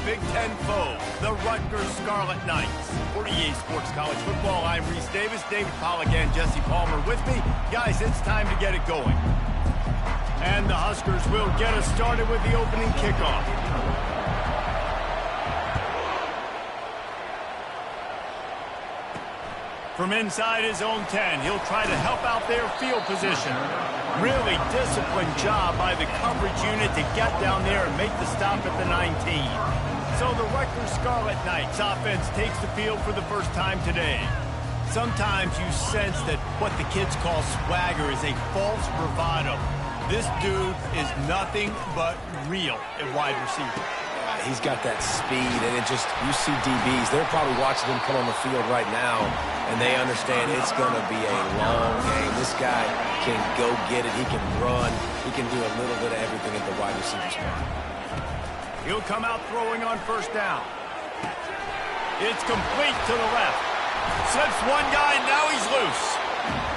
Big Ten foe, the Rutgers Scarlet Knights. For EA Sports College Football, I'm Reese Davis, David Pollack, and Jesse Palmer with me. Guys, it's time to get it going. And the Huskers will get us started with the opening kickoff. From inside his own 10, he'll try to help out their field position. Really disciplined job by the coverage unit to get down there and make the stop at the 19. So the Rutgers Scarlet Knights offense takes the field for the first time today. Sometimes you sense that what the kids call swagger is a false bravado. This dude is nothing but real at wide receiver. He's got that speed, and it just, you see DBs, they're probably watching him come on the field right now, and they understand it's going to be a long game. This guy can go get it. He can run. He can do a little bit of everything at the wide receiver spot. He'll come out throwing on first down. It's complete to the left. Slips one guy, now he's loose.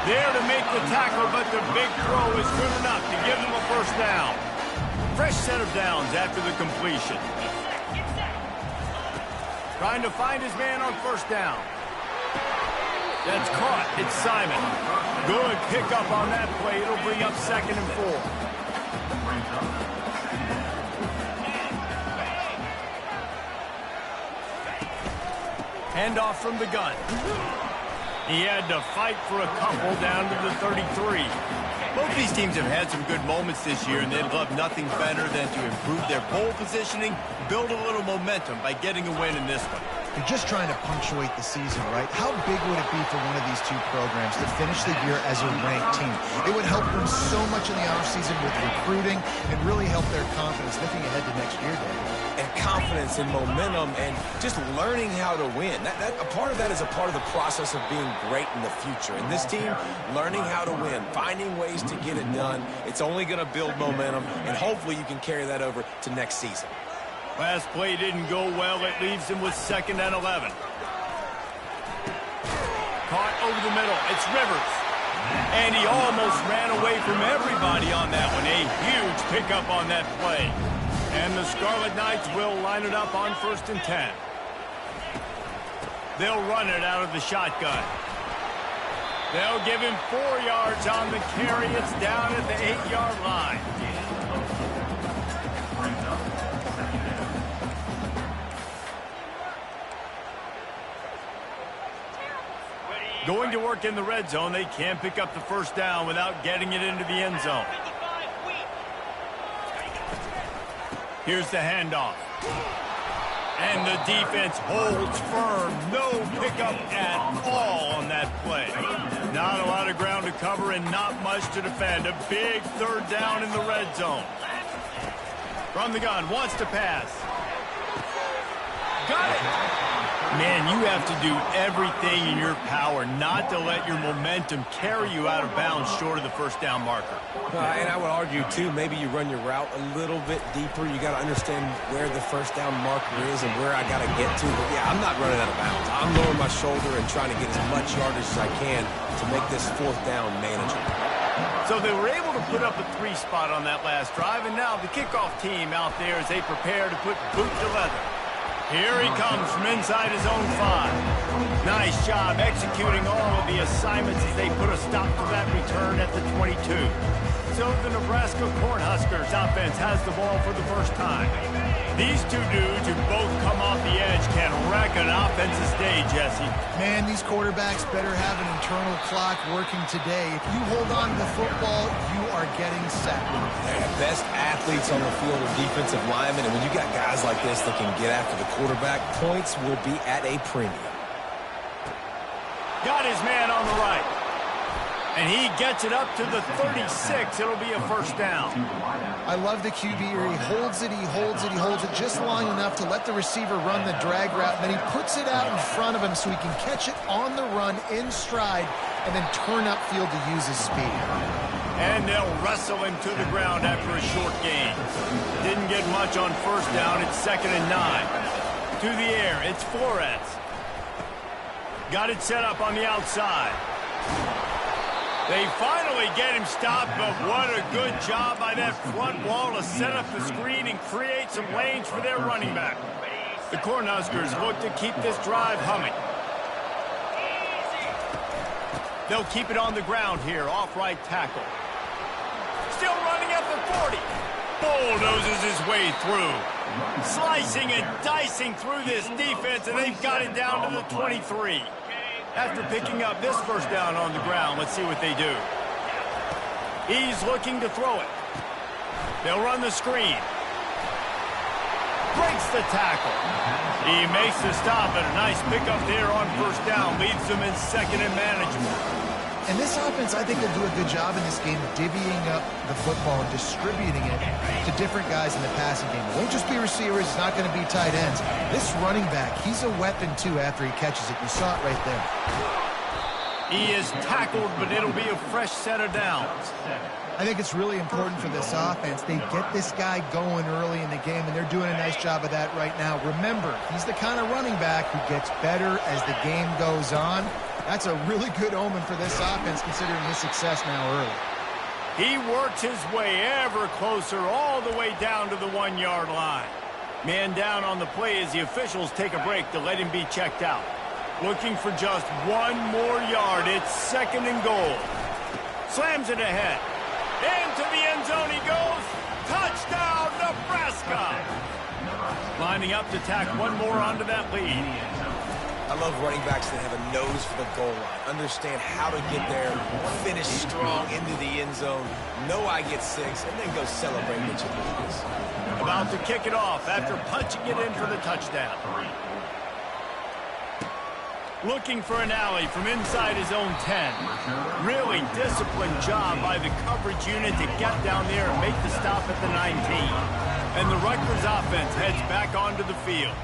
There to make the tackle, but the big throw is good enough to give him a first down. Fresh set of downs after the completion. Trying to find his man on first down. That's caught. It's Simon. Good pickup on that play. It'll bring up 2nd and 4. Handoff from the gun. He had to fight for a couple down to the 33. Both these teams have had some good moments this year, and they'd love nothing better than to improve their pole positioning, build a little momentum by getting a win in this one. They're just trying to punctuate the season, right? How big would it be for one of these two programs to finish the year as a ranked team? It would help them so much in the offseason with recruiting and really help their confidence looking ahead to next year, David. And confidence and momentum and just learning how to win. A part of that is a part of the process of being great in the future. And this team, learning how to win, finding ways to get it done, it's only going to build momentum, and hopefully you can carry that over to next season. Last play didn't go well. It leaves him with 2nd and 11. Caught over the middle. It's Rivers. And he almost ran away from everybody on that one. A huge pickup on that play. And the Scarlet Knights will line it up on 1st and 10. They'll run it out of the shotgun. They'll give him 4 yards on the carry. It's down at the 8-yard line. Going to work in the red zone. They can't pick up the first down without getting it into the end zone. Here's the handoff. And the defense holds firm. No pickup at all on that play. Not a lot of ground to cover and not much to defend. A big 3rd down in the red zone. From the gun, wants to pass. Got it. Man, you have to do everything in your power not to let your momentum carry you out of bounds short of the first down marker. And I would argue, too, maybe you run your route a little bit deeper. You got to understand where the first down marker is and where I got to get to. But, yeah, I'm not running out of bounds. I'm lowering my shoulder and trying to get as much yardage as I can to make this 4th down manageable. So they were able to put up a 3 spot on that last drive, and now the kickoff team out there as they prepare to put boot to leather. Here he comes from inside his own 5. Nice job executing all of the assignments as they put a stop to that return at the 22. So the Nebraska Cornhuskers offense has the ball for the first time. These two dudes who both come off the edge can wreck an offense's day, Jesse. Man, these quarterbacks better have an internal clock working today. If you hold on to the football, you are getting sacked. They're the best athletes on the field are defensive linemen, and when you got guys like this that can get after the quarterback, points will be at a premium. Got his man on the right. And he gets it up to the 36. It'll be a first down. I love the QB here. He holds it, he holds it, he holds it just long enough to let the receiver run the drag route. And then he puts it out in front of him so he can catch it on the run in stride and then turn upfield to use his speed. And they'll wrestle him to the ground after a short gain. Didn't get much on first down. It's 2nd and 9. To the air. It's Flores. Got it set up on the outside. They finally get him stopped, but what a good job by that front wall to set up the screen and create some lanes for their running back. The Cornhuskers look to keep this drive humming. They'll keep it on the ground here, off right tackle. Still running at the 40. Bulldozes his way through. Slicing and dicing through this defense, and they've got it down to the 23. After picking up this first down on the ground, let's see what they do. He's looking to throw it. They'll run the screen. Breaks the tackle. He makes the stop, and a nice pickup there on first down. Leaves them in second and manageable. And this offense, I think, will do a good job in this game divvying up the football and distributing it to different guys in the passing game. It won't just be receivers. It's not going to be tight ends. This running back, he's a weapon, too, after he catches it. You saw it right there. He is tackled, but it'll be a fresh set of downs. I think it's really important for this offense. They get this guy going early in the game, and they're doing a nice job of that right now. Remember, he's the kind of running back who gets better as the game goes on. That's a really good omen for this offense, considering his success now early. He works his way ever closer all the way down to the 1-yard line. Man down on the play as the officials take a break to let him be checked out. Looking for just one more yard. It's second and goal. Slams it ahead. Into the end zone he goes. Touchdown, Nebraska. Lining up to tack one more onto that lead. I love running backs that have a nose for the goal line. Understand how to get there, finish strong into the end zone, know I get 6, and then go celebrate what you lose. About to kick it off after punching it in for the touchdown. Looking for an alley from inside his own 10. Really disciplined job by the coverage unit to get down there and make the stop at the 19. And the Rutgers offense heads back onto the field.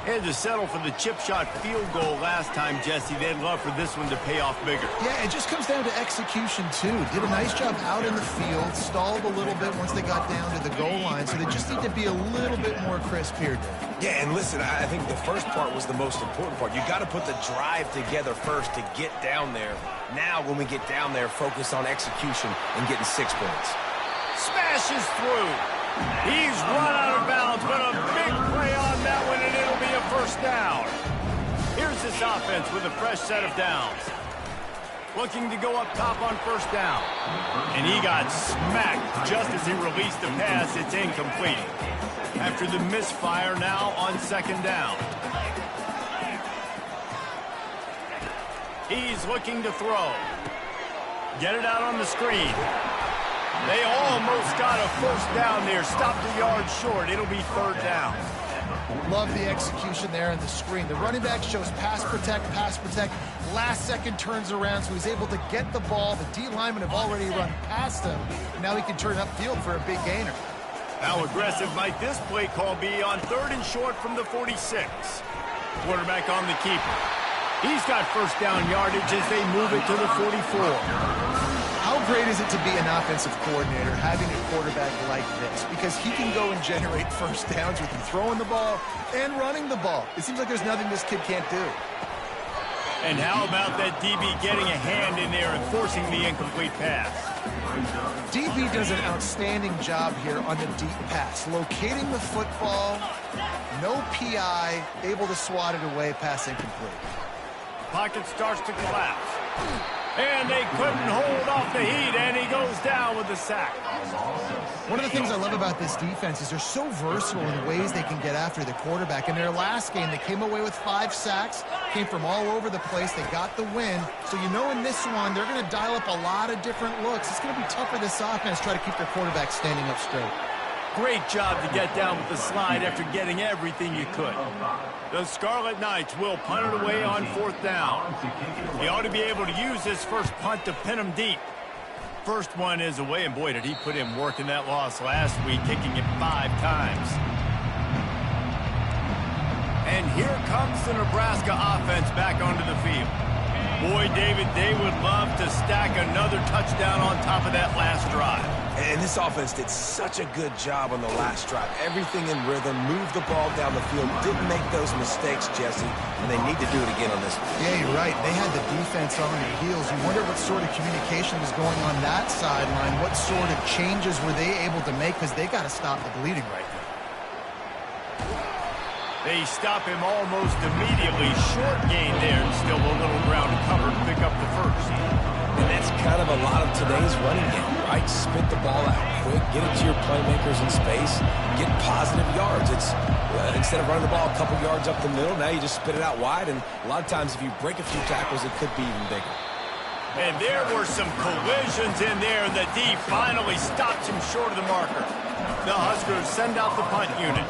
Had to settle for the chip shot field goal last time, Jesse. They'd love for this one to pay off bigger. Yeah, it just comes down to execution, too. Did a nice job out in the field, stalled a little bit once they got down to the goal line, so they just need to be a little bit more crisp here. Yeah, and listen, I think the first part was the most important part. You got to put the drive together first to get down there. Now, when we get down there, focus on execution and getting 6 points. Smashes through. He's run out of bounds, but a big play on that one, and it'll be a first down. Here's this offense with a fresh set of downs. Looking to go up top on first down. And he got smacked just as he released the pass. It's incomplete. After the misfire, now on second down. He's looking to throw. Get it out on the screen. They almost got a first down there. Stopped a yard short. It'll be third down. Love the execution there on the screen. The running back shows pass protect, pass protect. Last second turns around, so he's able to get the ball. The D linemen have already run past him. And now he can turn upfield for a big gainer. How aggressive might this play call be on third and short from the 46? Quarterback on the keeper. He's got first down yardage as they move it to the 44. How great is it to be an offensive coordinator having a quarterback like this? Because he can go and generate first downs with you throwing the ball and running the ball. It seems like there's nothing this kid can't do. And how about that DB getting a hand in there and forcing the incomplete pass? DB does an outstanding job here on the deep pass. Locating the football, no PI, able to swat it away, pass incomplete. Pocket starts to collapse. And they couldn't hold off the heat, and he goes down with the sack. One of the things I love about this defense is they're so versatile in the ways they can get after the quarterback. In their last game, they came away with 5 sacks, came from all over the place. They got the win. So you know in this one, they're going to dial up a lot of different looks. It's going to be tough for this offense to try to keep their quarterback standing up straight. Great job to get down with the slide after getting everything you could. The Scarlet Knights will punt it away on fourth down. He ought to be able to use this first punt to pin him deep. First one is away, and boy, did he put in work in that loss last week, kicking it 5 times. And here comes the Nebraska offense back onto the field. Boy, David, they would love to stack another touchdown on top of that last drive. And this offense did such a good job on the last drive. Everything in rhythm, moved the ball down the field, didn't make those mistakes, Jesse, and they need to do it again on this one. Yeah, you're right. They had the defense on their heels. You wonder what sort of communication was going on that sideline. What sort of changes were they able to make, because they got to stop the bleeding right now. They stop him almost immediately. Short gain there, and still a little ground to cover to pick up the first. And that's kind of a lot of today's running game, right? Spit the ball out quick, get it to your playmakers in space, get positive yards. It's instead of running the ball a couple yards up the middle, now you just spit it out wide, and a lot of times if you break a few tackles, it could be even bigger. And there were some collisions in there, and the D finally stops him short of the marker. The Huskers send out the punt unit.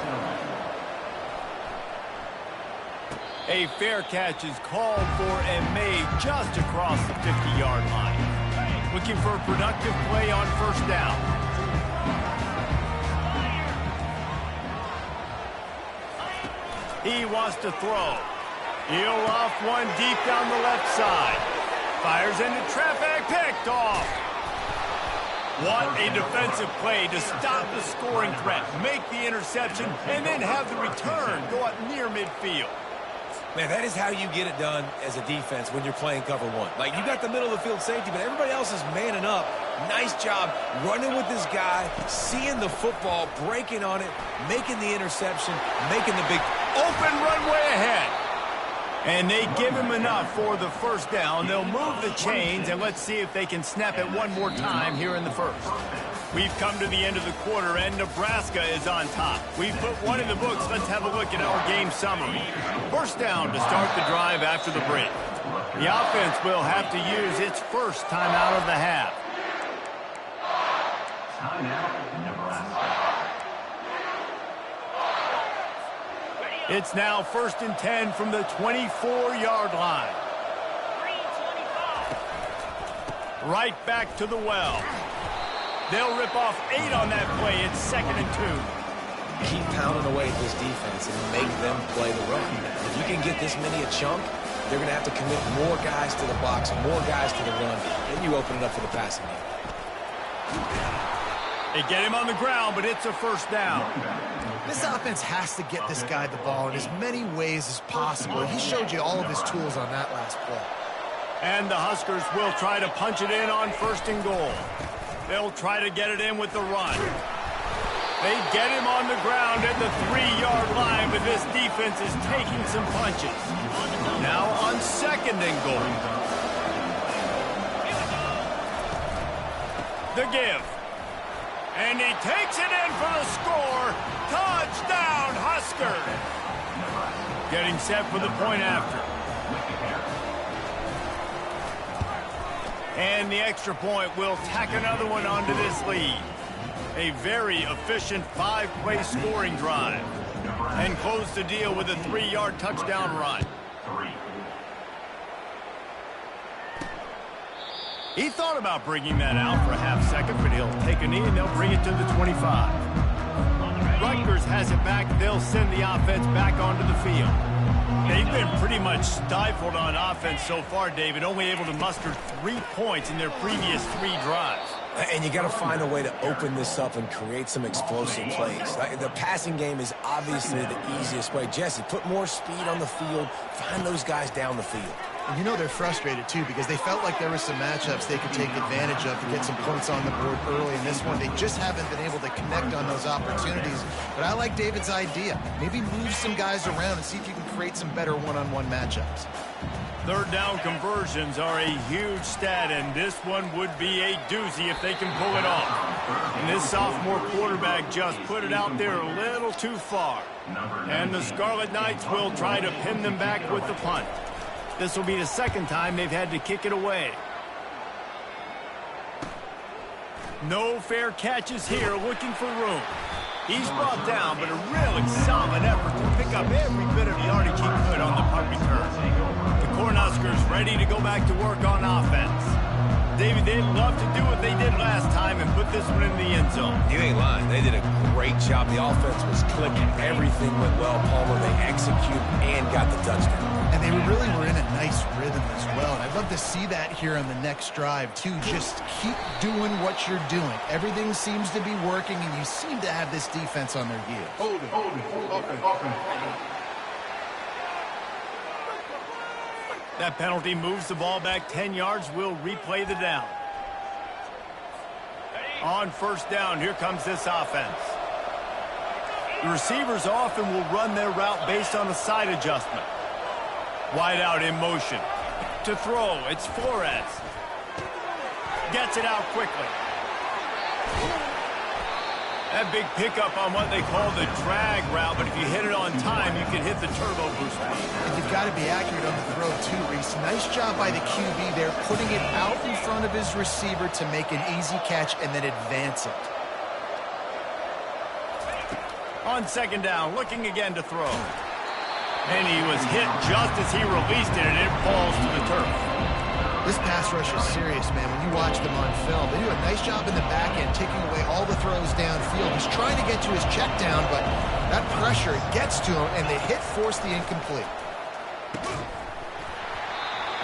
A fair catch is called for and made just across the 50-yard line. Looking for a productive play on first down. He wants to throw. He'll off one deep down the left side. Fires into traffic, picked off. What a defensive play to stop the scoring threat, make the interception, and then have the return go up near midfield. Man, that is how you get it done as a defense when you're playing cover one. Like, you got the middle of the field safety, but everybody else is manning up. Nice job running with this guy, seeing the football, breaking on it, making the interception, making the big open runway ahead. And they give him enough for the first down. They'll move the chains, and let's see if they can snap it one more time here in the first. We've come to the end of the quarter, and Nebraska is on top. We've put one in the books. Let's have a look at our game summary. First down to start the drive after the break. The offense will have to use its first timeout of the half. It's now 1st and 10 from the 24-yard line. Right back to the well. They'll rip off 8 on that play. It's 2nd and 2. Keep pounding away at this defense and make them play the run. If you can get this many a chunk, they're going to have to commit more guys to the box, more guys to the run, then you open it up for the passing game. They get him on the ground, but it's a first down. This offense has to get this guy the ball in as many ways as possible. He showed you all of his tools on that last play. And the Huskers will try to punch it in on 1st and goal. They'll try to get it in with the run. They get him on the ground at the 3-yard line, but this defense is taking some punches. Now on 2nd and goal. The give. And he takes it in for the score. Touchdown, Huskers. Getting set for the point after. And the extra point will tack another one onto this lead. A very efficient 5-play scoring drive. And close the deal with a 3-yard touchdown run. He thought about bringing that out for a half second, but he'll take a knee and they'll bring it to the 25. Rutgers has it back. They'll send the offense back onto the field. They've been pretty much stifled on offense so far, David, only able to muster 3 points in their previous 3 drives. And you got to find a way to open this up and create some explosive plays. The passing game is obviously the easiest way. Jesse, put more speed on the field. Find those guys down the field. And you know they're frustrated, too, because they felt like there were some matchups they could take advantage of to get some points on the board early in this one. They just haven't been able to connect on those opportunities. But I like David's idea. Maybe move some guys around and see if you can create some better one-on-one matchups. 3rd down conversions are a huge stat, and this one would be a doozy if they can pull it off. And this sophomore quarterback just put it out there a little too far. And the Scarlet Knights will try to pin them back with the punt. This will be the 2nd time they've had to kick it away. No fair catches here, looking for room. He's brought down, but a really solid effort to pick up every bit of yardage he could on the punt return. The Cornhuskers ready to go back to work on offense. David, they'd love to do what they did last time and put this one in the end zone. You ain't lying. They did a great job. The offense was clicking. Everything went well, Palmer. They executed and got the touchdown. And they really were in a nice rhythm as well. And I'd love to see that here on the next drive, too. Just keep doing what you're doing. Everything seems to be working, and you seem to have this defense on their heels. Hold it. That penalty moves the ball back 10 yards. We'll replay the down. On 1st down, here comes this offense. The receivers often will run their route based on a side adjustment. Wide out in motion. To throw, it's Flores. Gets it out quickly. That big pickup on what they call the drag route, but if you hit it on time, you can hit the turbo booster. And you've got to be accurate on the throw too, Reese. Nice job by the QB there, putting it out in front of his receiver to make an easy catch and then advance it. On second down, looking again to throw. And he was hit just as he released it, and it falls to the turf. This pass rush is serious, man. When you watch them on film, they do a nice job in the back end, taking away all the throws downfield. He's trying to get to his check down, but that pressure gets to him, and the hit forced the incomplete.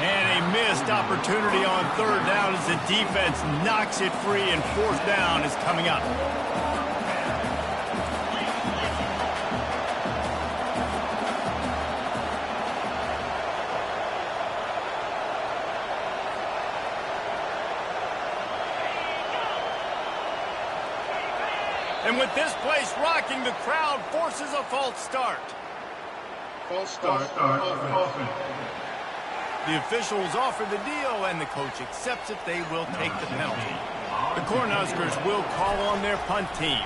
And a missed opportunity on third down as the defense knocks it free, and fourth down is coming up. And with this place rocking, the crowd forces a false start. False start. Offense. The officials offer the deal, and the coach accepts it. They will take the penalty. The Cornhuskers will call on their punt team.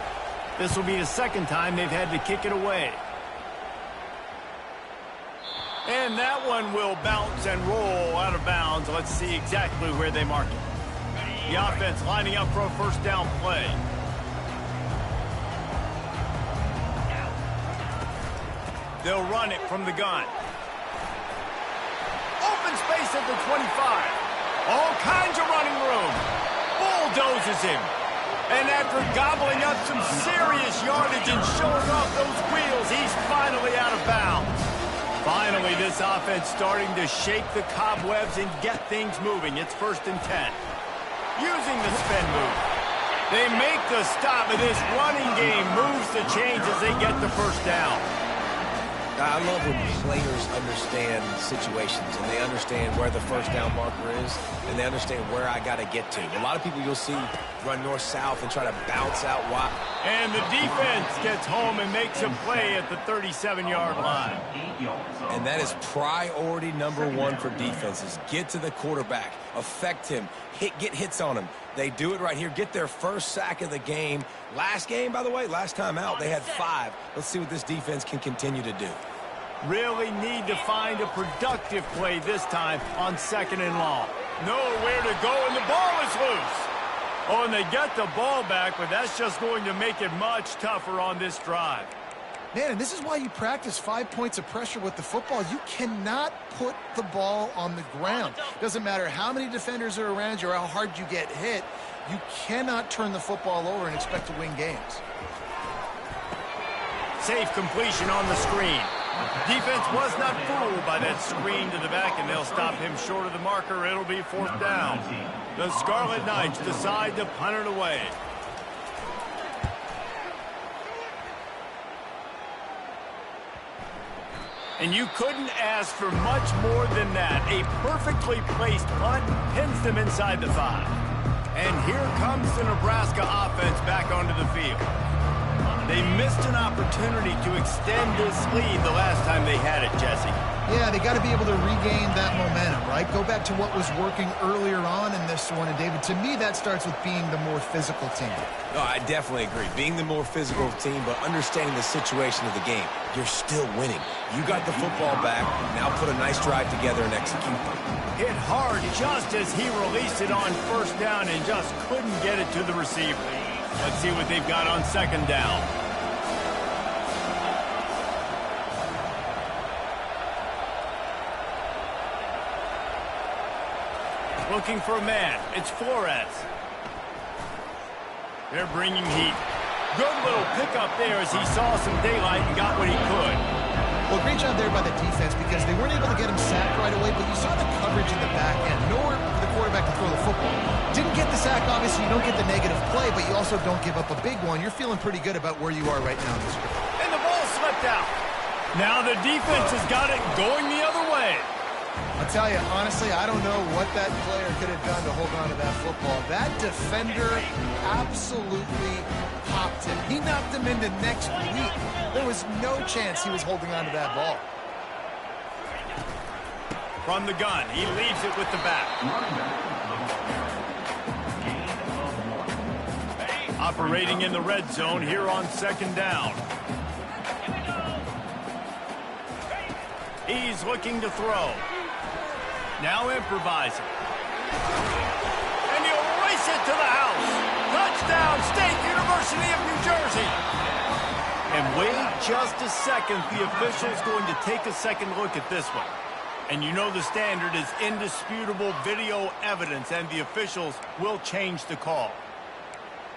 This will be the second time they've had to kick it away. And that one will bounce and roll out of bounds. Let's see exactly where they mark it. The offense lining up for a first down play. They'll run it from the gun. Open space at the 25. All kinds of running room. Bulldozes him. And after gobbling up some serious yardage and showing off those wheels, he's finally out of bounds. Finally, this offense starting to shake the cobwebs and get things moving. It's 1st and 10. Using the spin move. They make the stop, and this running game moves the chains as they get the first down. I love when players understand situations and they understand where the first down marker is and they understand where I got to get to. A lot of people you'll see run north-south and try to bounce out wide. And the defense gets home and makes a play at the 37-yard line. And that is priority number one for defenses. Get to the quarterback, affect him, get hits on him. They do it right here. Get their first sack of the game. Last game, by the way, last time out, they had 5. Let's see what this defense can continue to do. Really need to find a productive play this time on 2nd and long. Nowhere to go, and the ball is loose. Oh, and they get the ball back, but that's just going to make it much tougher on this drive. Man, and this is why you practice 5 points of pressure with the football. You cannot put the ball on the ground. Doesn't matter how many defenders are around you or how hard you get hit. You cannot turn the football over and expect to win games. Safe completion on the screen. Defense was not fooled by that screen to the back, and they'll stop him short of the marker. It'll be 4th down. The Scarlet Knights decide to punt it away. And you couldn't ask for much more than that. A perfectly placed punt pins them inside the 5. And here comes the Nebraska offense back onto the field. They missed an opportunity to extend this lead the last time they had it, Jesse. Yeah, they got to be able to regain that momentum, right? Go back to what was working earlier on in this one. And, David, to me, that starts with being the more physical team. No, I definitely agree. Being the more physical team, but understanding the situation of the game. You're still winning. You got the football back. Now put a nice drive together and execute. Hit hard just as he released it on 1st down and just couldn't get it to the receiver. Let's see what they've got on 2nd down. Looking for a man. It's Flores. They're bringing heat. Good little pickup there as he saw some daylight and got what he could. Well, great job there by the defense because they weren't able to get him sacked right away, but you saw the coverage in the back end. Nowhere for the quarterback to throw the football. Didn't get the sack, obviously. You don't get the negative play, but you also don't give up a big one. You're feeling pretty good about where you are right now in this game. And the ball slipped out. Now the defense has got it going the other way. I'll tell you, honestly, I don't know what that player could have done to hold on to that football. That defender absolutely popped him. He knocked him into next week. There was no chance he was holding on to that ball. From the gun, he leaves it with the back. Operating in the red zone here on second down. He's looking to throw. Now improvising. And he'll race it to the house. Touchdown, State University of New Jersey. And wait just a second. The official's going to take a second look at this one. And you know the standard is indisputable video evidence, and the officials will change the call.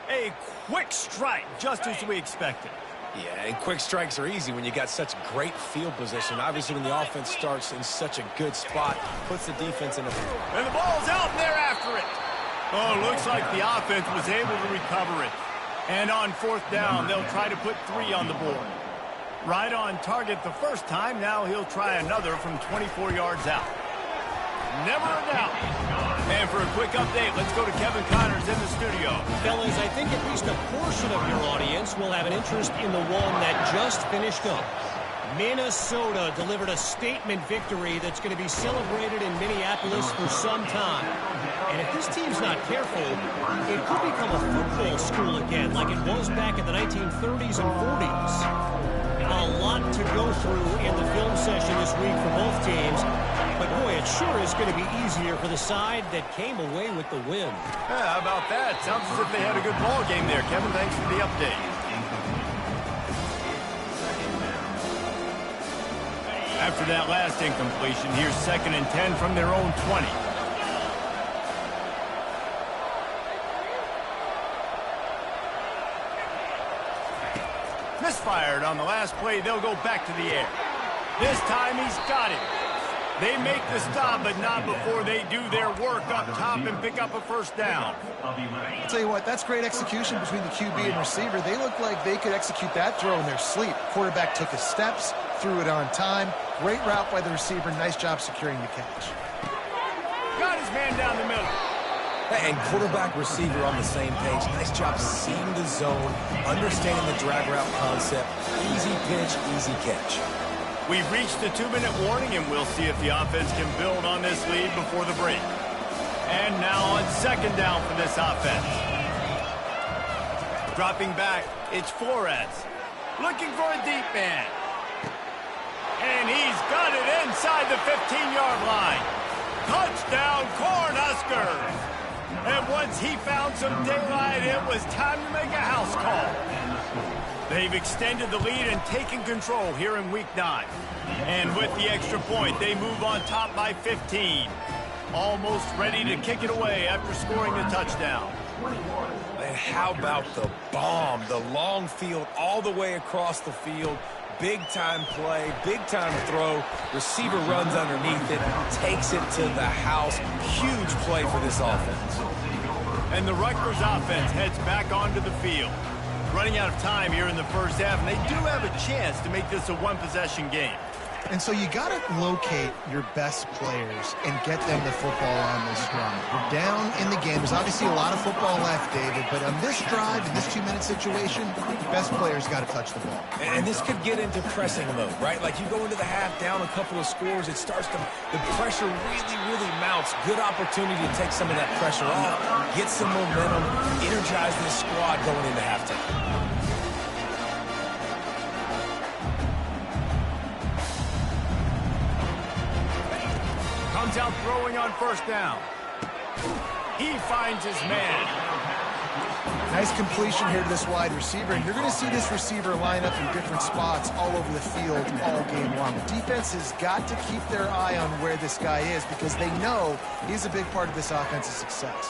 A quick strike, just as we expected. Yeah, and quick strikes are easy when you got such great field position. Obviously, when the offense starts in such a good spot, puts the defense in a... And the ball's out, and they're after it. Oh, looks like the offense was able to recover it. And on fourth down, they'll try to put 3 on the board. Right on target the first time. Now he'll try another from 24 yards out. Never a doubt. And for a quick update, let's go to Kevin Connors in the studio. Fellas, I think at least a portion of your audience will have an interest in the one that just finished up. Minnesota delivered a statement victory that's going to be celebrated in Minneapolis for some time. And if this team's not careful, it could become a football school again like it was back in the 1930s and 40s. A lot to go through in the film session this week for both teams. But, boy, it sure is going to be easier for the side that came away with the win. Yeah, how about that? Sounds as if they had a good ball game there, Kevin. Thanks for the update. After that last incompletion, here's 2nd and 10 from their own 20. Misfired on the last play. They'll go back to the air. This time he's got it. They make the stop, but not before they do their work up top and pick up a first down. I'll tell you what, that's great execution between the QB and receiver. They look like they could execute that throw in their sleep. Quarterback took his steps, threw it on time. Great route by the receiver. Nice job securing the catch. Got his man down the middle. And quarterback receiver on the same page. Nice job seeing the zone, understanding the drag route concept. Easy pitch, easy catch. We've reached the 2-minute warning, and we'll see if the offense can build on this lead before the break. And now on second down for this offense. Dropping back, it's Flores. Looking for a deep man. And he's got it inside the 15-yard line. Touchdown, Cornhuskers! And once he found some daylight, it was time to make a house call. They've extended the lead and taken control here in Week 9. And with the extra point, they move on top by 15. Almost ready to kick it away after scoring the touchdown. And how about the bomb? The long field all the way across the field. Big-time play, big-time throw. Receiver runs underneath it, takes it to the house. Huge play for this offense. And the Rutgers offense heads back onto the field. Running out of time here in the first half, and they do have a chance to make this a one-possession game. And so you got to locate your best players and get them the football on this run. We're down in the game. There's obviously a lot of football left, David, but on this drive, in this 2-minute situation, best players got to touch the ball. And this could get into pressing mode, right? Like you go into the half down a couple of scores, it starts to, the pressure really mounts. Good opportunity to take some of that pressure off, get some momentum, energize this squad going into halftime. Comes out throwing on first down. He finds his man. Nice completion here to this wide receiver, and you're going to see this receiver line up in different spots all over the field all game long. The defense has got to keep their eye on where this guy is because they know he's a big part of this offense's success.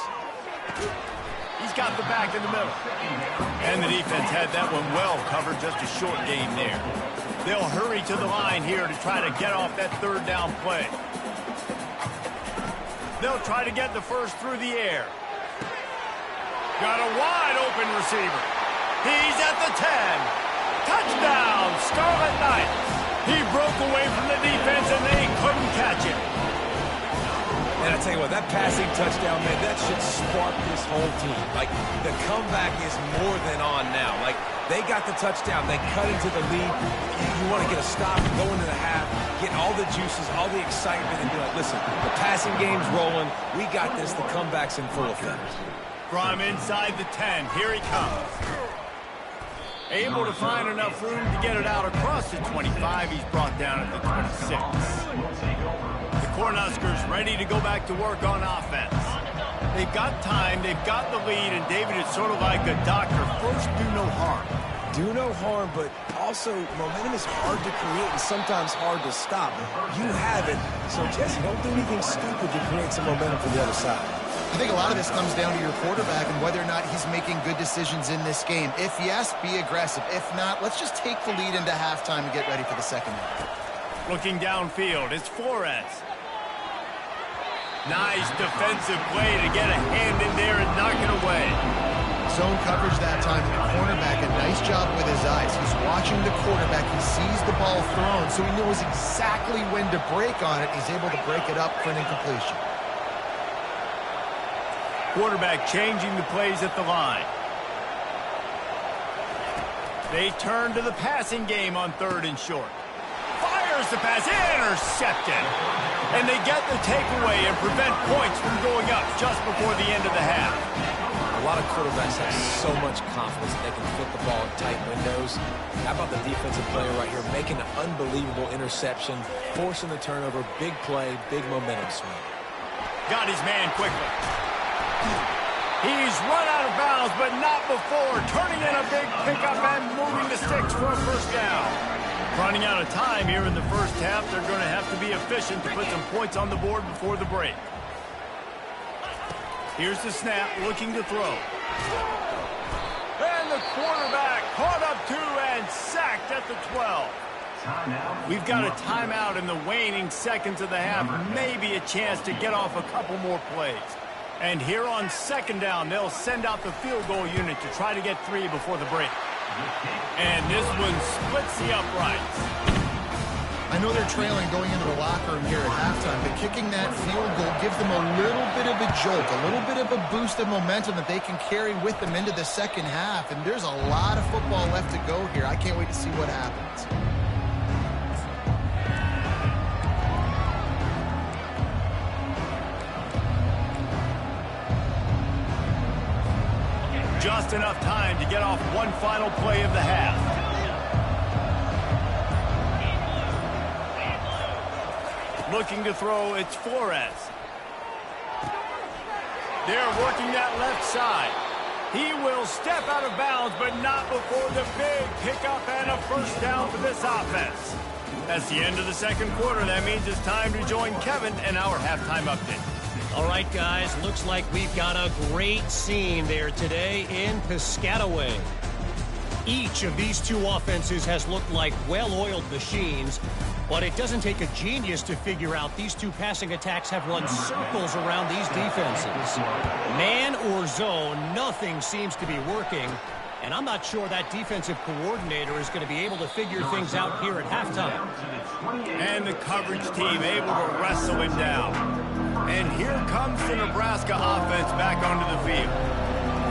He's got the back in the middle. And the defense had that one well covered, just a short gain there. They'll hurry to the line here to try to get off that third down play. They'll try to get the first through the air. Got a wide open receiver. He's at the 10. Touchdown, Scarlet Knights. He broke away from the defense and they couldn't catch him. tell you what, that passing touchdown, man, that should spark this whole team. Like, the comeback is more than on now. Like, they got the touchdown. They cut into the lead. You want to get a stop, go into the half, get all the juices, all the excitement, and be like, listen, the passing game's rolling. We got this. The comeback's in full effect. From inside the 10, here he comes. Able to find enough room to get it out across the 25. He's brought down at the 26. The Cornhuskers ready to go back to work on offense. They've got time, they've got the lead, and David is sort of like a doctor. First, do no harm. Do no harm, but also momentum is hard to create and sometimes hard to stop. You have it, so Jesse, don't do anything stupid to create some momentum for the other side. I think a lot of this comes down to your quarterback and whether or not he's making good decisions in this game. If yes, be aggressive. If not, let's just take the lead into halftime and get ready for the second half. Looking downfield, it's Flores. Nice defensive play to get a hand in there and knock it away. Zone coverage that time, and the cornerback, a nice job with his eyes. He's watching the quarterback. He sees the ball thrown, so he knows exactly when to break on it. He's able to break it up for an incompletion. Quarterback changing the plays at the line. They turn to the passing game on 3rd and short. Fires the pass, intercepted. And they get the takeaway and prevent points from going up just before the end of the half. A lot of quarterbacks have so much confidence that they can fit the ball in tight windows. How about the defensive player right here making an unbelievable interception, forcing the turnover, big play, big momentum swing. Got his man quickly. He's run out of bounds, but not before turning in a big pickup and moving the sticks for a first down. Running out of time here in the first half. They're going to have to be efficient to put some points on the board before the break. Here's the snap, looking to throw. And the quarterback caught up to and sacked at the 12. We've got a timeout in the waning seconds of the half. Maybe a chance to get off a couple more plays. And here on 2nd down, they'll send out the field goal unit to try to get 3 before the break. And this one splits the uprights. I know they're trailing going into the locker room here at halftime, but kicking that field goal gives them a little bit of a jolt, a little bit of a boost of momentum that they can carry with them into the second half. And there's a lot of football left to go here. I can't wait to see what happens. Just enough time to get off one final play of the half. Looking to throw, it's Flores. They're working that left side. He will step out of bounds, but not before the big pickup and a first down for this offense. That's the end of the second quarter. That means it's time to join Kevin and our halftime update. All right, guys, looks like we've got a great scene there today in Piscataway. Each of these two offenses has looked like well-oiled machines, but it doesn't take a genius to figure out these two passing attacks have run circles around these defenses. Man or zone, nothing seems to be working, and I'm not sure that defensive coordinator is going to be able to figure things out here at halftime. And the coverage team able to wrestle him down. And here comes the Nebraska offense back onto the field.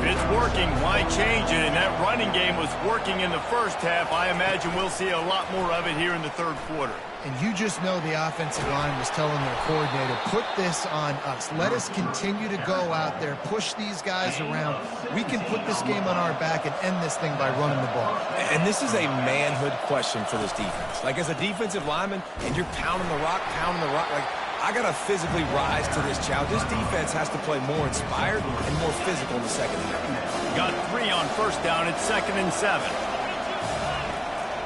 If it's working, why change it? And that running game was working in the first half. I imagine we'll see a lot more of it here in the third quarter. And you just know the offensive line was telling their coordinator, put this on us. Let us continue to go out there, push these guys around. We can put this game on our back and end this thing by running the ball. And this is a manhood question for this defense. Like, as a defensive lineman, and you're pounding the rock, like, I got to physically rise to this challenge. This defense has to play more inspired and more physical in the second half. Got 3 on first down. It's 2nd and 7.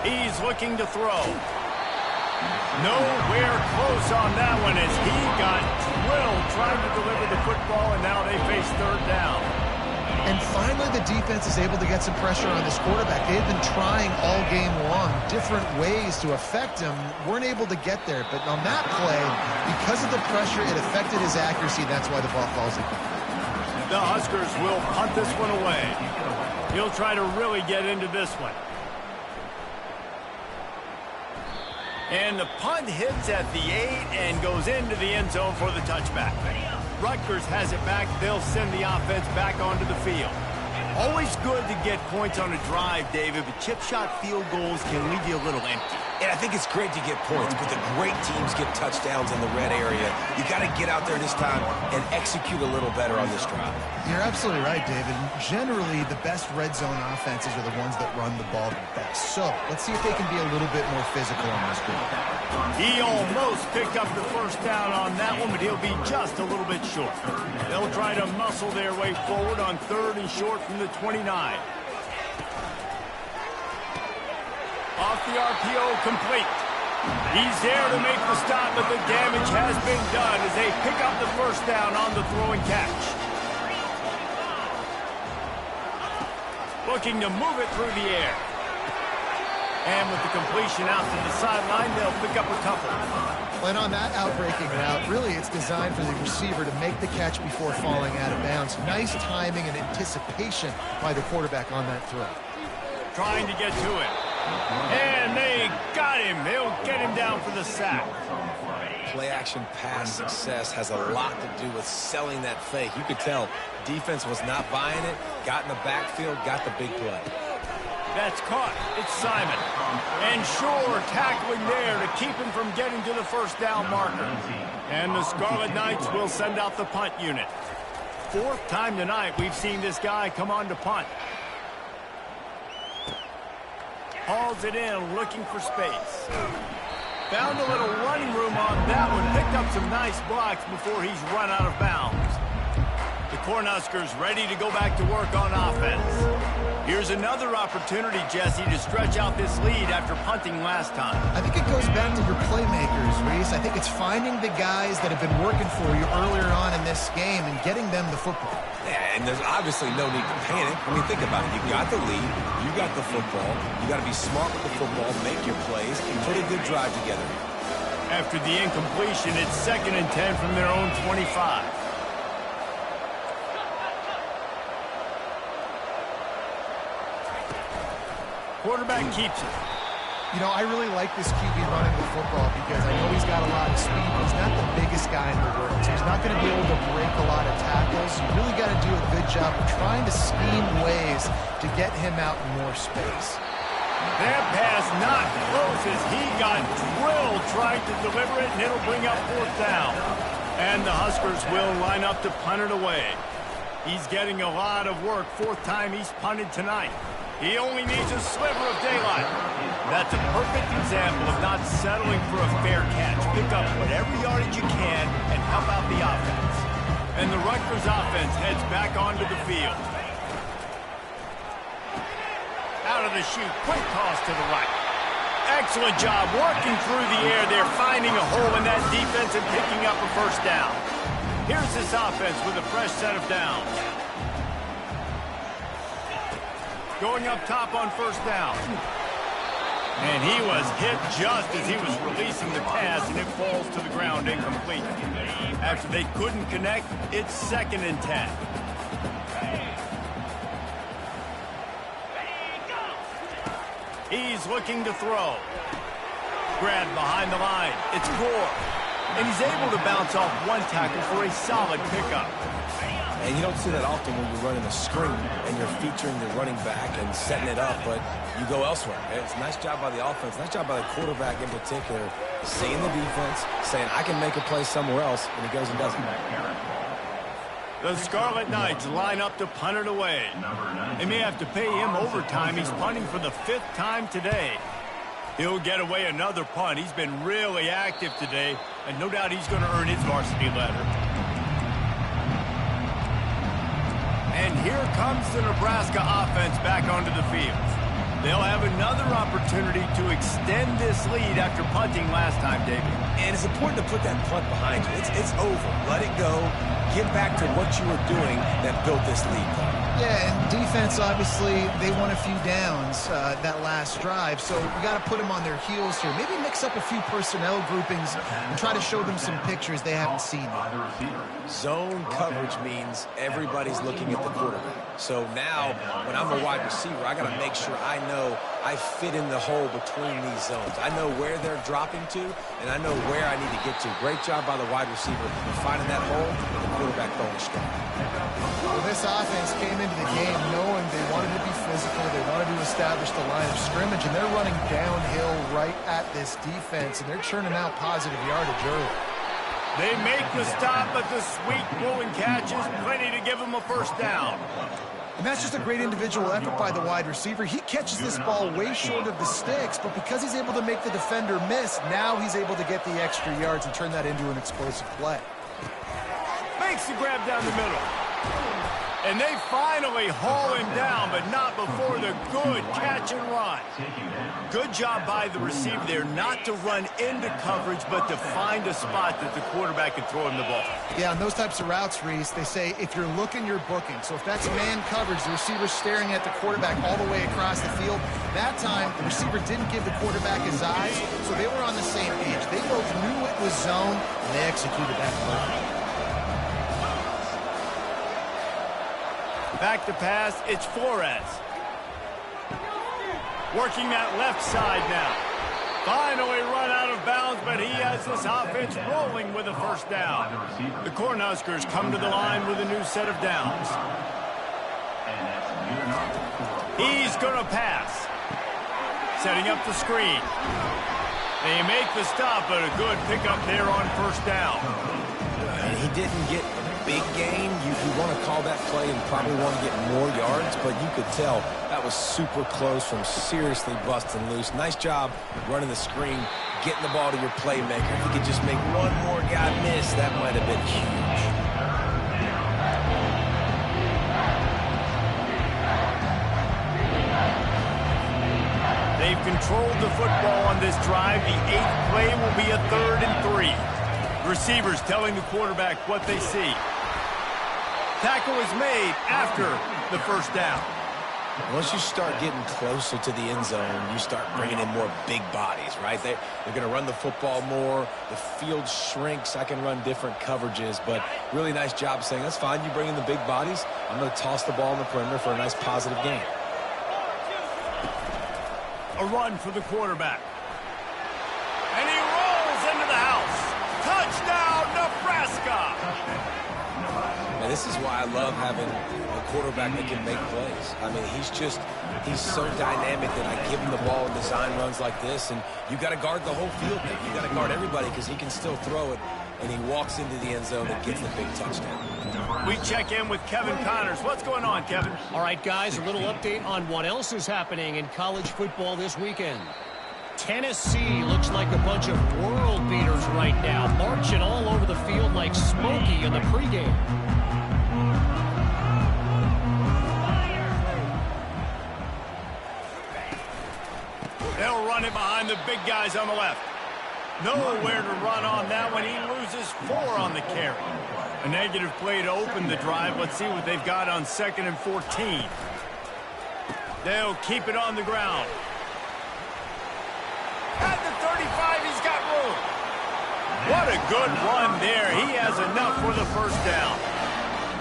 He's looking to throw. Nowhere close on that one as he got drilled trying to deliver the football, and now they face 3rd down. And finally, the defense is able to get some pressure on this quarterback. They had been trying all game long different ways to affect him. Weren't able to get there. But on that play, because of the pressure, it affected his accuracy. That's why the ball falls incomplete. The Huskers will punt this one away. He'll try to really get into this one. And the punt hits at the 8 and goes into the end zone for the touchback. Rutgers has it back. They'll send the offense back onto the field. Always good to get points on a drive, David, but chip shot field goals can leave you a little empty. And I think it's great to get points, but the great teams get touchdowns in the red area. You got to get out there this time and execute a little better on this drive. You're absolutely right, David. Generally, the best red zone offenses are the ones that run the ball the best. So let's see if they can be a little bit more physical on this group. He almost picked up the first down on that one, but he'll be just a little bit short. They'll try to muscle their way forward on 3rd and short from the 29. Off the RPO, complete. He's there to make the stop, but the damage has been done as they pick up the first down on the throw and catch. Looking to move it through the air. And with the completion out to the sideline, they'll pick up a couple. And on that outbreaking route, really it's designed for the receiver to make the catch before falling out of bounds. Nice timing and anticipation by the quarterback on that throw. Trying to get to it. And they got him. They'll get him down for the sack. Play-action pass success has a lot to do with selling that fake. You could tell defense was not buying it, got in the backfield, got the big play. That's caught. It's Simon. And Shore tackling there to keep him from getting to the first down marker. And the Scarlet Knights will send out the punt unit. 4th time tonight we've seen this guy come on to punt. Hauls it in, looking for space. Found a little running room on that one. Picked up some nice blocks before he's run out of bounds. The Cornhuskers ready to go back to work on offense. Here's another opportunity, Jesse, to stretch out this lead after punting last time. I think it goes back to your playmakers, Reese. I think it's finding the guys that have been working for you earlier on in this game and getting them the football. Yeah, and there's obviously no need to panic. I mean, think about it. You got the lead. You got the football. You got to be smart with the football, make your plays, and put a good drive together. After the incompletion, it's 2nd and 10 from their own 25. Quarterback keeps it. You know, I really like this QB running the football because I know he's got a lot of speed, but he's not the biggest guy in the world. So he's not going to be able to break a lot of tackles. You really got to do a good job of trying to scheme ways to get him out in more space. That pass not close as he got drilled trying to deliver it, and it'll bring up 4th down. And the Huskers will line up to punt it away. He's getting a lot of work. 4th time he's punted tonight. He only needs a sliver of daylight. That's a perfect example of not settling for a fair catch. Pick up whatever yardage you can and help out the offense. And the Rutgers offense heads back onto the field. Out of the chute, quick toss to the right. Excellent job working through the air there, finding a hole in that defense and picking up a first down. Here's this offense with a fresh set of downs. Going up top on 1st down. And he was hit just as he was releasing the pass, and it falls to the ground incomplete. After they couldn't connect, it's 2nd and 10. He's looking to throw. Grabbed behind the line. It's Gore. And he's able to bounce off one tackle for a solid pickup. And you don't see that often when you're running a screen and you're featuring the running back and setting it up, but you go elsewhere. It's a nice job by the offense, nice job by the quarterback in particular, seeing the defense, saying, I can make a play somewhere else, and he goes and does it. The Scarlet Knights line up to punt it away. They may have to pay him overtime. He's punting for the 5th time today. He'll get away another punt. He's been really active today, and no doubt he's going to earn his varsity letter. And here comes the Nebraska offense back onto the field. They'll have another opportunity to extend this lead after punting last time, David. And it's important to put that punt behind you. It's over. Let it go. Get back to what you were doing that built this lead. Yeah, and defense, obviously, they won a few downs that last drive, so we got to put them on their heels here. Maybe mix up a few personnel groupings and try to show them some pictures they haven't seen yet. Zone coverage means everybody's looking at the quarterback. So now, when I'm a wide receiver, I got to make sure I know I fit in the hole between these zones. I know where they're dropping to, and I know where I need to get to. Great job by the wide receiver finding that hole and the quarterback throwing strong. Well, this offense came into the game knowing they wanted to be physical, they wanted to establish the line of scrimmage, and they're running downhill right at this defense, and they're churning out positive yardage early. They make the stop, but the sweet rolling catch is plenty to give them a first down. And that's just a great individual effort by the wide receiver. He catches this ball way short of the sticks, but because he's able to make the defender miss, now he's able to get the extra yards and turn that into an explosive play. Makes the grab down the middle. And they finally haul him down, but not before the good catch and run. Good job by the receiver there not to run into coverage, but to find a spot that the quarterback can throw him the ball. Yeah, on those types of routes, Reese, they say if you're looking, you're booking. So if that's man coverage, the receiver's staring at the quarterback all the way across the field. That time, the receiver didn't give the quarterback his eyes, so they were on the same page. They both knew it was zone, and they executed that play. Back to pass, it's Flores. Working that left side now. Finally run out of bounds, but he has this offense rolling with a first down. The Cornhuskers come to the line with a new set of downs. He's going to pass. Setting up the screen. They make the stop, but a good pickup there on first down. And he didn't get big gain. You want to call that play and probably want to get more yards, but you could tell that was super close from seriously busting loose. Nice job running the screen, getting the ball to your playmaker. If you could just make one more guy miss, that might have been huge. They've controlled the football on this drive. The 8th play will be a 3rd and 3. Receivers telling the quarterback what they see. Tackle is made after the first down. Once you start getting closer to the end zone, you start bringing in more big bodies, right? They're going to run the football more. The field shrinks. I can run different coverages, but really nice job saying, that's fine. You bring in the big bodies. I'm going to toss the ball in the perimeter for a nice positive gain. A run for the quarterback. And he rolls into the house. Touchdown, Nebraska! And this is why I love having a quarterback that can make plays. I mean, he's so dynamic that I give him the ball in design runs like this, and you got to guard the whole field. You got to guard everybody because he can still throw it, and he walks into the end zone and gets the big touchdown. We check in with Kevin Connors. What's going on, Kevin? All right, guys, a little update on what else is happening in college football this weekend. Tennessee looks like a bunch of world beaters right now, marching all over the field like Smokey in the pregame. They'll run it behind the big guys on the left. Nowhere to run on that one. He loses 4 on the carry. A negative play to open the drive. Let's see what they've got on 2nd and 14. They'll keep it on the ground. At the 35, he's got room. What a good run there. He has enough for the first down.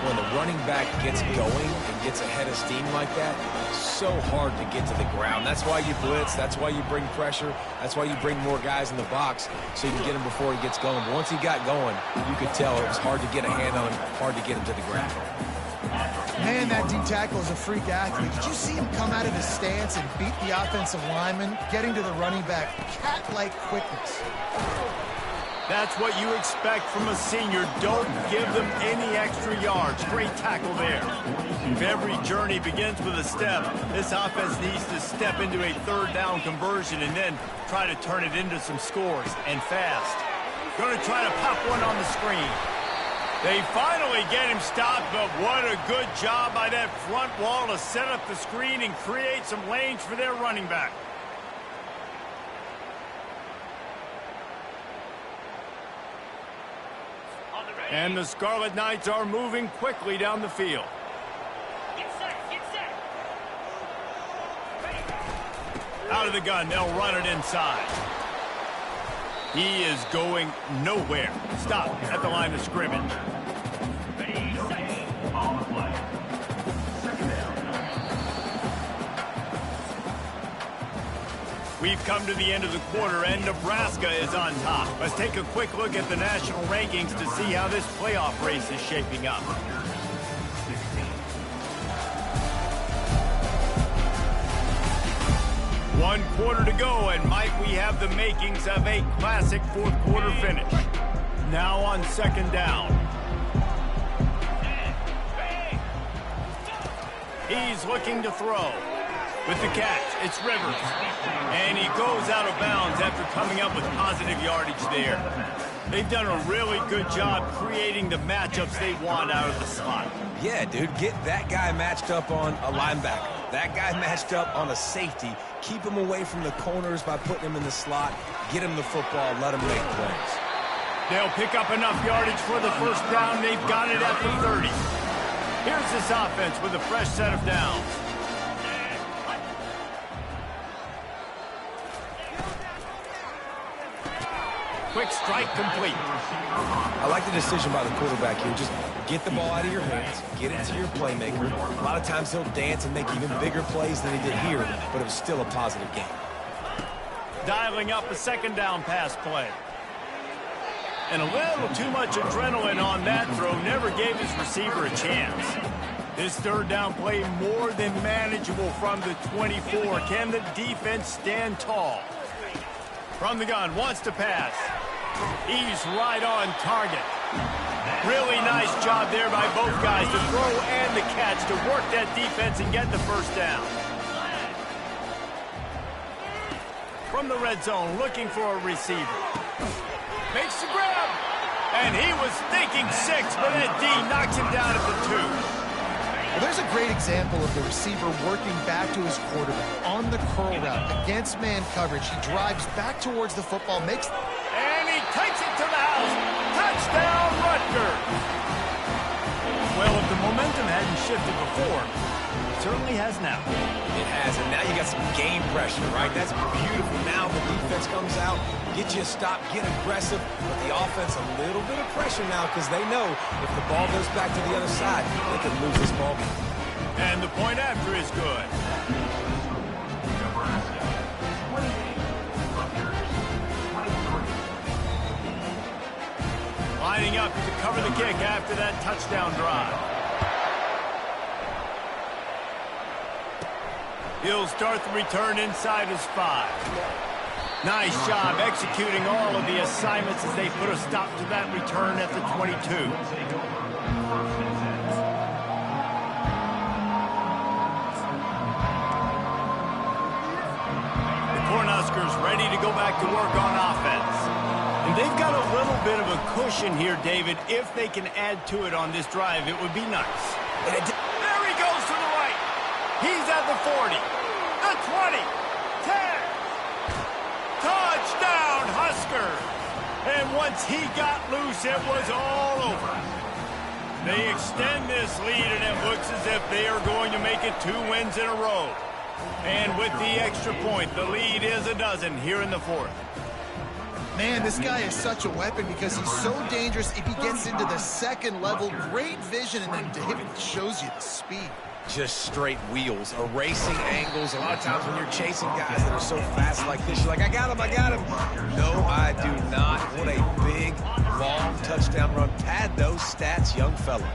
When the running back gets going and gets ahead of steam like that, so hard to get to the ground. That's why you blitz. That's why you bring pressure. That's why you bring more guys in the box so you can get him before he gets going. But once he got going, you could tell it was hard to get a hand on him, hard to get him to the ground. Man, that D tackle is a freak athlete. Did you see him come out of his stance and beat the offensive lineman, getting to the running back? Cat-like quickness. That's what you expect from a senior. Don't give them any extra yards. Great tackle there. If every journey begins with a step, this offense needs to step into a 3rd down conversion and then try to turn it into some scores, and fast. Going to try to pop one on the screen. They finally get him stopped, but what a good job by that front wall to set up the screen and create some lanes for their running back. And the Scarlet Knights are moving quickly down the field. Out of the gun, they'll run it inside. He is going nowhere. Stop at the line of scrimmage. We've come to the end of the quarter, and Nebraska is on top. Let's take a quick look at the national rankings to see how this playoff race is shaping up. One quarter to go, and might we have the makings of a classic fourth quarter finish. Now on second down. He's looking to throw. With the catch, it's Rivers. And he goes out of bounds after coming up with positive yardage there. They've done a really good job creating the matchups they want out of the slot. Yeah, dude, get that guy matched up on a linebacker. That guy matched up on a safety. Keep him away from the corners by putting him in the slot. Get him the football. Let him make plays. They'll pick up enough yardage for the first down. They've got it at the 30. Here's this offense with a fresh set of downs. Quick strike complete. I like the decision by the quarterback here. Just get the ball out of your hands, get it to your playmaker. A lot of times he'll dance and make even bigger plays than he did here, but it was still a positive game. Dialing up a second down pass play. And a little too much adrenaline on that throw never gave his receiver a chance. This third down play more than manageable from the 24. Can the defense stand tall? From the gun, wants to pass. He's right on target. Really nice job there by both guys to throw and the catch to work that defense and get the first down. From the red zone, looking for a receiver. Makes the grab. And he was thinking 6, but that D knocks him down at the 2. Well, there's a great example of the receiver working back to his quarterback on the curl route against man coverage. He drives back towards the football, makes... And he takes it to the house. Touchdown, Rutgers. Well, if the momentum hadn't shifted before, it certainly has now. It has, and now you got some game pressure, right? That's beautiful. Now the defense comes out, get you a stop, get aggressive, but the offense a little bit of pressure now because they know if the ball goes back to the other side, they could lose this ball game. And the point after is good. Lining up to cover the kick after that touchdown drive. He'll start the return inside his 5. Nice job executing all of the assignments as they put a stop to that return at the 22. The Cornhuskers ready to go back to work on offense. And they've got a little bit of a cushion here, David. If they can add to it on this drive, it would be nice. There he goes to the right. He's at the 40, the 20, 10. Touchdown, Huskers. And once he got loose, it was all over. They extend this lead, and it looks as if they are going to make it 2 wins in a row. And with the extra point, the lead is a dozen here in the 4th. Man, this guy is such a weapon because he's so dangerous if he gets into the second level. Great vision, and then David shows you the speed. Just straight wheels, erasing angles. A lot of times when you're chasing guys that are so fast like this, you're like, I got him, I got him. No, I do not. What a big, long touchdown run. Pad those stats, young fella.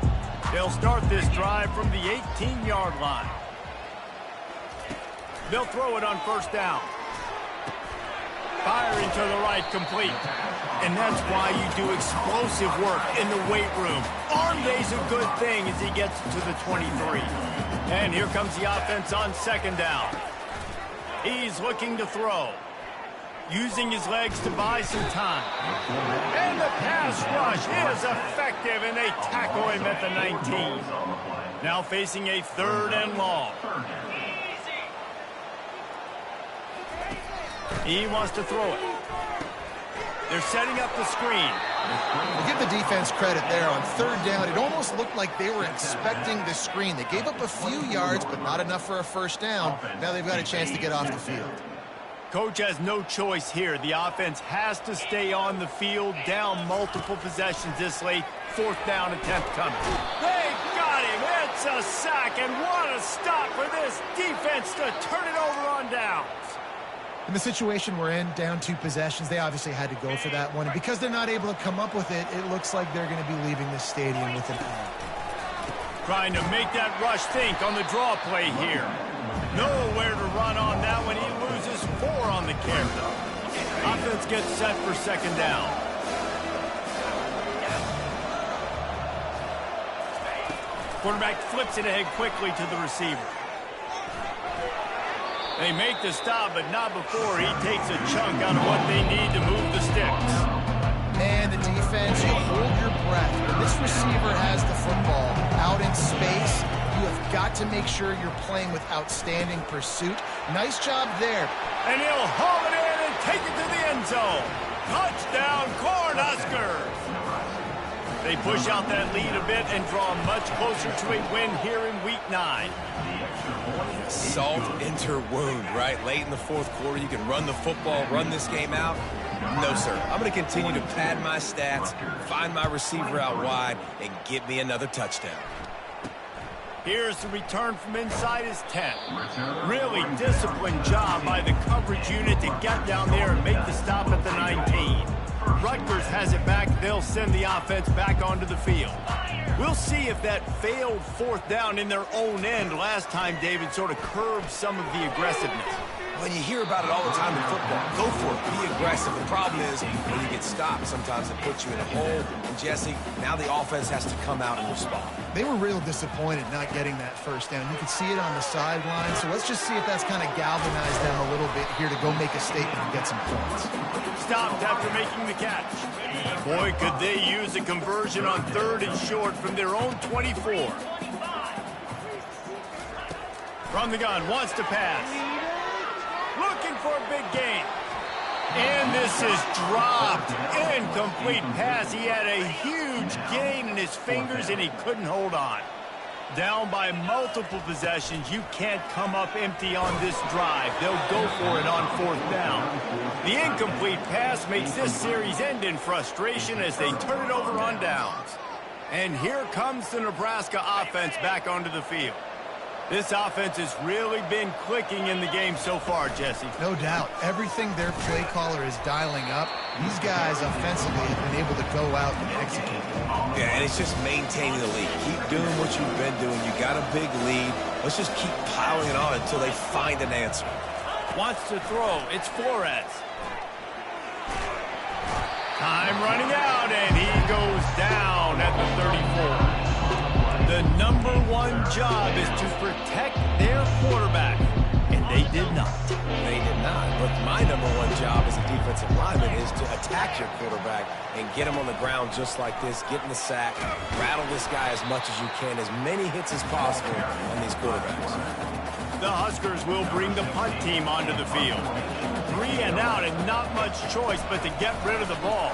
They'll start this drive from the 18-yard line. They'll throw it on first down. Firing to the right, complete. And that's why you do explosive work in the weight room. Arm day's a good thing as he gets to the 23. And here comes the offense on second down. He's looking to throw. Using his legs to buy some time. And the pass rush is effective, and they tackle him at the 19. Now facing a 3rd and long. He wants to throw it. They're setting up the screen. We'll give the defense credit there on 3rd down. It almost looked like they were expecting the screen. They gave up a few yards, but not enough for a first down. Now they've got a chance to get off the field. Coach has no choice here. The offense has to stay on the field, down multiple possessions this late. 4th down attempt coming. They got him. It's a sack, and what a stop for this defense to turn it over on downs. In the situation we're in, down 2 possessions, they obviously had to go for that one. And because they're not able to come up with it, it looks like they're going to be leaving the stadium with an L. Trying to make that rush think on the draw play here. Nowhere to run on that one. He loses 4 on the carry. Offense gets set for 2nd down. Quarterback flips it ahead quickly to the receiver. They make the stop, but not before he takes a chunk out of what they need to move the sticks. And the defense, you hold your breath. When this receiver has the football out in space, you have got to make sure you're playing with outstanding pursuit. Nice job there. And he'll haul it in and take it to the end zone. Touchdown, Cornhuskers! They push out that lead a bit and draw much closer to a win here in Week 9. Salt into wound, right? Late in the 4th quarter, you can run the football, run this game out. No, sir. I'm going to continue to pad my stats, find my receiver out wide, and get me another touchdown. Here's the return from inside his 10. Really disciplined job by the coverage unit to get down there and make the stop at the 19. Rutgers has it back. They'll send the offense back onto the field. We'll see if that failed 4th down in their own end last time, David, sort of curbed some of the aggressiveness. Well, you hear about it all the time in football. Go for it. Be aggressive. The problem is when you get stopped, sometimes it puts you in a hole. And, Jesse, now the offense has to come out and respond. They were real disappointed not getting that 1st down. You could see it on the sideline. So let's just see if that's kind of galvanized them a little bit here to go make a statement and get some points. Stopped after making the catch. Boy, could they use a conversion on 3rd and short from their own 24. From the gun, wants to pass. Looking for a big gain. And this is dropped. Incomplete pass. He had a huge gain in his fingers, and he couldn't hold on. Down by multiple possessions. You can't come up empty on this drive. They'll go for it on 4th down. The incomplete pass makes this series end in frustration as they turn it over on downs. And here comes the Nebraska offense back onto the field. This offense has really been clicking in the game so far, Jesse. No doubt. Everything their play caller is dialing up, these guys offensively have been able to go out and execute. Yeah, and it's just maintaining the lead. Keep doing what you've been doing. You got a big lead. Let's just keep piling it on until they find an answer. Wants to throw. It's Flores. Time running out, and he goes down at the 34. The number 1 job is to protect their quarterback, and they did not. They did not. But my number 1 job as a defensive lineman is to attack your quarterback and get him on the ground just like this, get in the sack, rattle this guy as much as you can, as many hits as possible on these quarterbacks. The Huskers will bring the punt team onto the field. 3 and out, and not much choice but to get rid of the ball.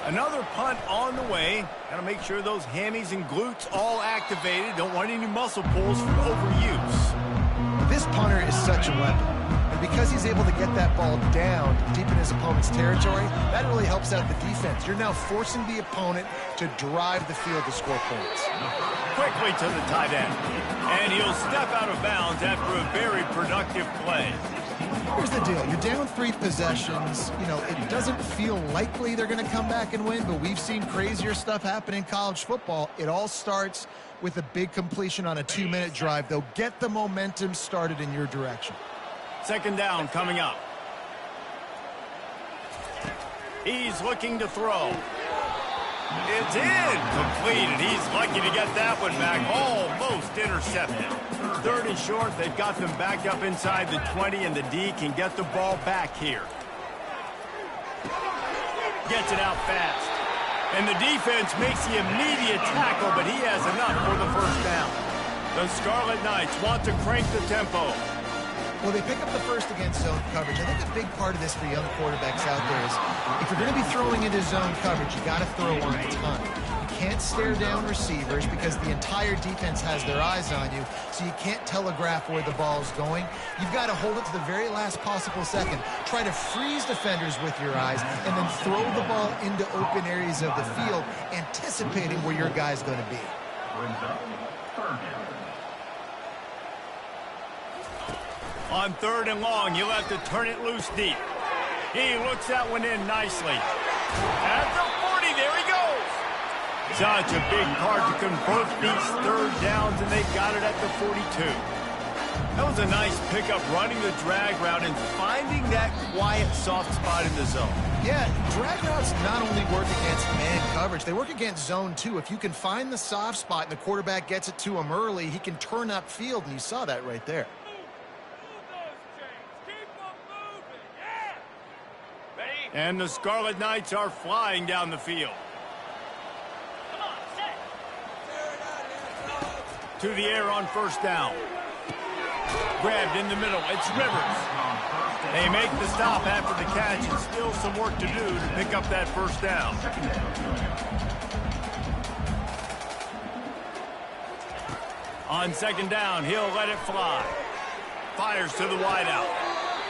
Another punt on the way. Got to make sure those hammies and glutes all activated. Don't want any muscle pulls from overuse. This punter is such a weapon. And because he's able to get that ball down deep in his opponent's territory, that really helps out the defense. You're now forcing the opponent to drive the field to score points. Quickly to the tight end. And he'll step out of bounds after a very productive play. Here's the deal. You're down 3 possessions. You know, it doesn't feel likely they're going to come back and win, but we've seen crazier stuff happen in college football. It all starts with a big completion on a 2-minute drive. They'll get the momentum started in your direction. 2nd down coming up. He's looking to throw. It's incomplete. He's lucky to get that one back. Almost intercepted. 3rd and short. They've got them backed up inside the 20, and the D can get the ball back here. Gets it out fast. And the defense makes the immediate tackle, but he has enough for the 1st down. The Scarlet Knights want to crank the tempo. Well, they pick up the first against zone coverage. I think a big part of this for young quarterbacks out there is if you're going to be throwing into zone coverage, you got to throw on time. You can't stare down receivers because the entire defense has their eyes on you, so you can't telegraph where the ball's going. You've got to hold it to the very last possible second. Try to freeze defenders with your eyes and then throw the ball into open areas of the field, anticipating where your guy's going to be. On 3rd and long, you'll have to turn it loose deep. He looks that one in nicely. At the 40, there he goes. Such a big part to convert these 3rd downs, and they got it at the 42. That was a nice pickup, running the drag route and finding that quiet, soft spot in the zone. Yeah, drag routes not only work against man coverage, they work against zone too. If you can find the soft spot and the quarterback gets it to him early, he can turn upfield, and you saw that right there. And the Scarlet Knights are flying down the field. To the air on 1st down. Grabbed in the middle. It's Rivers. They make the stop after the catch, and still some work to do to pick up that 1st down. On 2nd down, he'll let it fly. Fires to the wideout.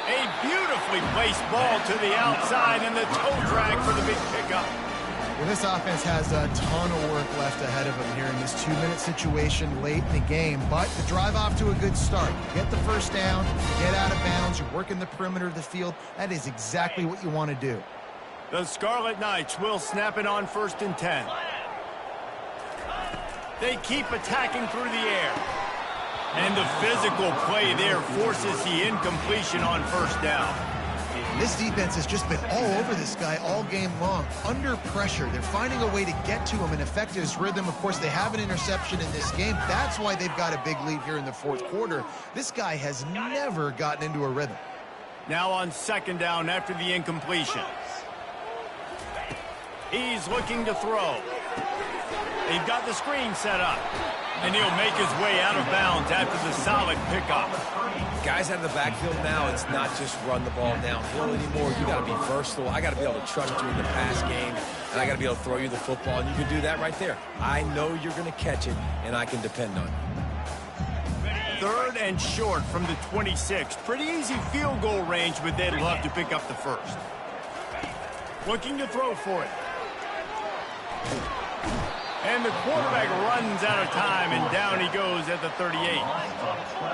A beautifully placed ball to the outside, and the toe drag for the big pickup. Well, this offense has a ton of work left ahead of them here in this 2-minute situation late in the game, but the drive off to a good start. You get the 1st down, you get out of bounds, you're working the perimeter of the field. That is exactly what you want to do. The Scarlet Knights will snap it on 1st and 10. They keep attacking through the air. And the physical play there forces the incompletion on 1st down. This defense has just been all over this guy all game long. Under pressure, they're finding a way to get to him and affect his rhythm. Of course, they have an interception in this game. That's why they've got a big lead here in the 4th quarter. This guy has never gotten into a rhythm. Now on 2nd down after the incompletion. He's looking to throw. They've got the screen set up. And he'll make his way out of bounds after the solid pickup. Guys out of the backfield now, it's not just run the ball downhill anymore. You got to be versatile. I got to be able to trust you in the pass game, and I got to be able to throw you the football, and you can do that right there. I know you're going to catch it, and I can depend on you. 3rd and short from the 26. Pretty easy field goal range, but they'd love to pick up the 1st. Looking to throw for it. And the quarterback runs out of time, and down he goes at the 38.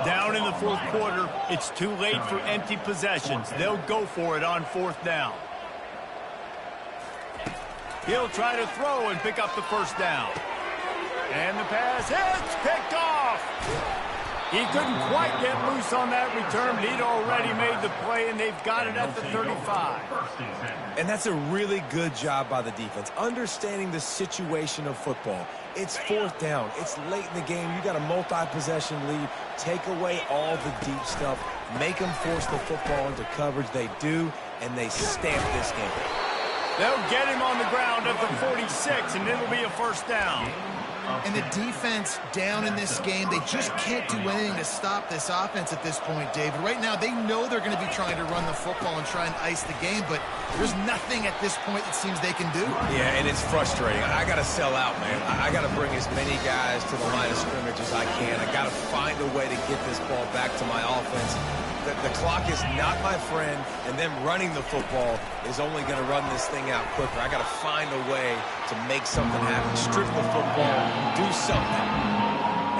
Down in the 4th quarter, it's too late for empty possessions. They'll go for it on 4th down. He'll try to throw and pick up the 1st down. And the pass hits, picked off. He couldn't quite get loose on that return, but he'd already made the play, and they've got it at the 35. And that's a really good job by the defense, understanding the situation of football. It's 4th down. It's late in the game. You got a multi-possession lead. Take away all the deep stuff. Make them force the football into coverage. They do, and they stamp this game. They'll get him on the ground at the 46, and it'll be a 1st down. And the defense down in this game, they just can't do anything to stop this offense at this point, David. Right now, they know they're going to be trying to run the football and try and ice the game, but there's nothing at this point it seems they can do. Yeah, and it's frustrating. I got to sell out, man. I got to bring as many guys to the line of scrimmage as I can. I got to find a way to get this ball back to my offense. The clock is not my friend, and them running the football is only going to run this thing out quicker. I got to find a way to make something happen. Strip the football, do something.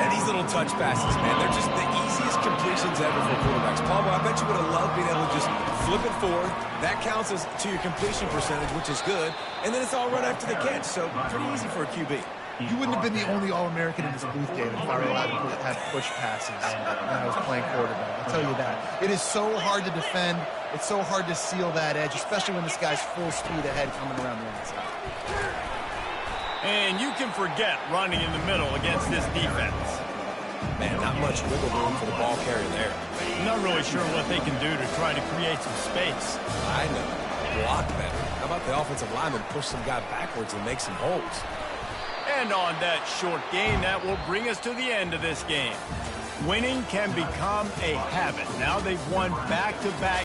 And these little touch passes, man, they're just the easiest completions ever for quarterbacks. Palmer, I bet you would have loved being able to just flip it forward. That counts as to your completion percentage, which is good. And then it's all run after the catch, so pretty easy for a QB. You wouldn't have been the only All-American in this booth, David, if I were allowed to have push passes when I was playing quarterback. I'll tell you that. It is so hard to defend. It's so hard to seal that edge, especially when this guy's full speed ahead coming around the inside. And you can forget running in the middle against this defense. Man, not much wiggle room for the ball carrier there. Not really sure what they can do to try to create some space. I know. Block better. How about the offensive lineman push some guy backwards and make some holes? And on that short gain, that will bring us to the end of this game. Winning can become a habit. Now they've won back-to-back